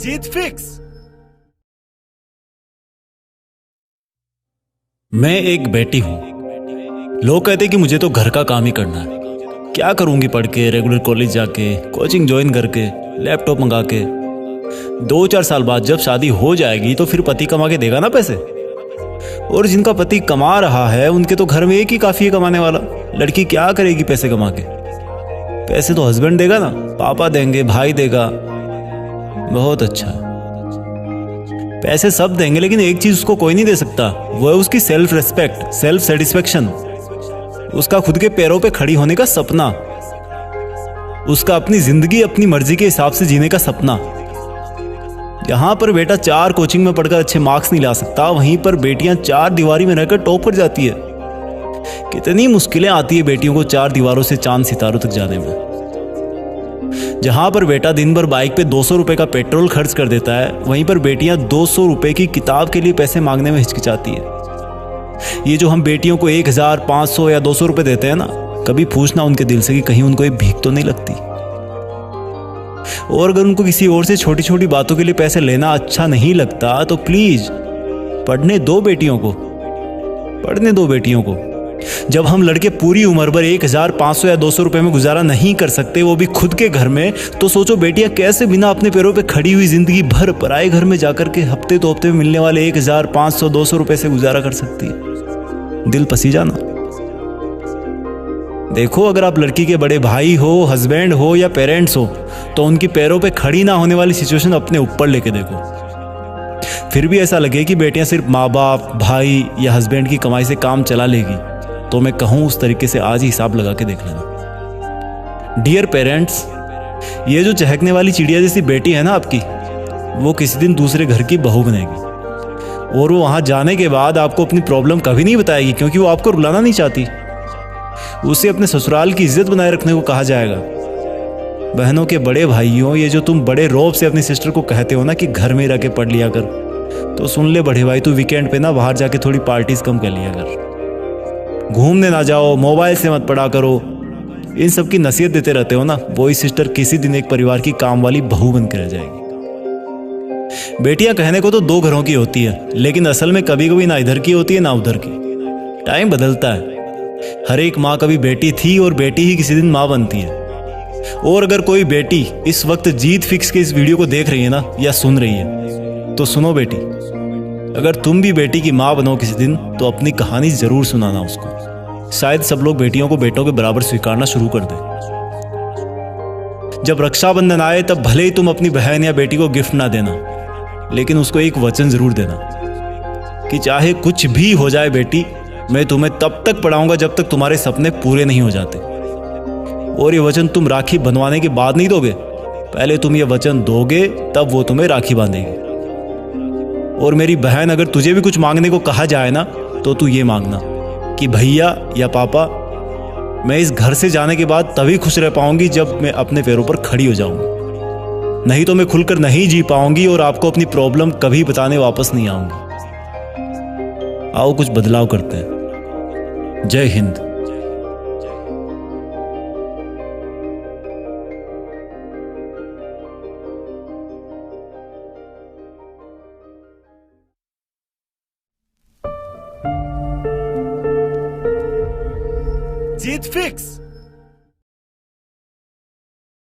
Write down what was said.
जीत fix. मैं एक बेटी हूं। लोग कहते कि मुझे तो घर का काम ही करना है। क्या करूंगी पढ़ के, रेगुलर कॉलेज जाके, कोचिंग ज्वाइन करके, लैपटॉप मंगा के। 2-4 साल बाद जब शादी हो जाएगी तो फिर पति कमा के देगा ना पैसे। और जिनका पति कमा रहा है उनके तो घर में एक ही काफी है कमाने वाला। लड़की क्या करेगी पैसे कमा के? पैसे तो हस्बैंड देगा ना, पापा देंगे, भाई देगा। बहुत अच्छा, पैसे सब देंगे, लेकिन एक चीज उसको कोई नहीं दे सकता, वो है उसकी सेल्फ रेस्पेक्ट, सेल्फ सेटिस्फेक्शन, उसका खुद के पैरों पे खड़ी होने का सपना, उसका अपनी जिंदगी अपनी मर्जी के हिसाब से जीने का सपना। जहां पर बेटा 4 कोचिंग में पढ़कर अच्छे मार्क्स नहीं ला सकता, वहीं पर बेटियां 4 दीवारी में रहकर टॉप कर जाती है। कितनी मुश्किलें आती है बेटियों को 4 दीवारों से चांद सितारों तक जाने में। जहां पर बेटा दिन भर बाइक पे 200 रुपए का पेट्रोल खर्च कर देता है, वहीं पर बेटियां 200 रुपए की किताब के लिए पैसे मांगने में हिचकिचाती है। ये जो हम बेटियों को 1000, 500 या 200 रुपए देते हैं ना, कभी पूछना उनके दिल से कि कहीं उनको ये भीख तो नहीं लगती। और अगर उनको किसी और से छोटी छोटी बातों के लिए पैसे लेना अच्छा नहीं लगता तो प्लीज पढ़ने दो बेटियों को, पढ़ने दो बेटियों को। जब हम लड़के पूरी उम्र भर 1000, 500 या 200 रुपए में गुजारा नहीं कर सकते, वो भी खुद के घर में, तो सोचो बेटियां कैसे बिना अपने पैरों पे खड़ी हुई जिंदगी भर पराए घर में जाकर के हफ्ते तो हफ्ते में मिलने वाले 1000, 500, 200 रुपए से गुजारा कर सकती है। दिल पसीजा ना। देखो, अगर आप लड़की के बड़े भाई हो, हस्बैंड हो या पेरेंट्स हो, तो उनकी पैरों पे खड़ी ना होने वाली सिचुएशन अपने ऊपर लेके देखो। फिर भी ऐसा लगे कि बेटियां सिर्फ माँ बाप, भाई या हस्बैंड की कमाई से काम चला लेगी, तो मैं कहूं उस तरीके से आज ही हिसाब लगा के देख लेना। डियर पेरेंट्स, ये जो चहकने वाली चिड़िया जैसी बेटी है ना आपकी, वो किसी दिन दूसरे घर की बहू बनेगी। और वो वहां जाने के बाद आपको अपनी प्रॉब्लम कभी नहीं बताएगी, क्योंकि वो आपको रुलाना नहीं चाहती। उसे अपने ससुराल की इज्जत बनाए रखने को कहा जाएगा। बहनों के बड़े भाइयों, ये जो तुम बड़े रौब से अपनी सिस्टर को कहते हो ना कि घर में रह के पढ़ लिया कर, तो सुन ले बड़े भाई, तू वीकेंड पे ना बाहर जाके थोड़ी पार्टीज कम कर लिया कर, घूमने ना जाओ, मोबाइल से मत पढ़ा करो। इन सब की नसीहत देते रहते हो ना, वही सिस्टर किसी दिन एक परिवार की काम वाली बहू बनकर रह जाएगी। बेटियां कहने को तो 2 घरों की होती है, लेकिन असल में कभी कभी ना इधर की होती है ना उधर की। टाइम बदलता है। हर एक माँ कभी बेटी थी और बेटी ही किसी दिन माँ बनती है। और अगर कोई बेटी इस वक्त जीत फिक्स के इस वीडियो को देख रही है ना, या सुन रही है, तो सुनो बेटी, अगर तुम भी बेटी की माँ बनो किसी दिन, तो अपनी कहानी जरूर सुनाना उसको। शायद सब लोग बेटियों को बेटों के बराबर स्वीकारना शुरू कर दें। जब रक्षाबंधन आए तब भले ही तुम अपनी बहन या बेटी को गिफ्ट ना देना, लेकिन उसको एक वचन जरूर देना कि चाहे कुछ भी हो जाए बेटी, मैं तुम्हें तब तक पढ़ाऊंगा जब तक तुम्हारे सपने पूरे नहीं हो जाते। और ये वचन तुम राखी बंधवाने के बाद नहीं दोगे, पहले तुम ये वचन दोगे तब वो तुम्हें राखी बांधेगी। और मेरी बहन, अगर तुझे भी कुछ मांगने को कहा जाए ना, तो तू ये मांगना कि भैया या पापा, मैं इस घर से जाने के बाद तभी खुश रह पाऊंगी जब मैं अपने पैरों पर खड़ी हो जाऊंगी, नहीं तो मैं खुलकर नहीं जी पाऊंगी और आपको अपनी प्रॉब्लम कभी बताने वापस नहीं आऊंगी। आओ कुछ बदलाव करते हैं। जय हिंद। जीत फिक्स।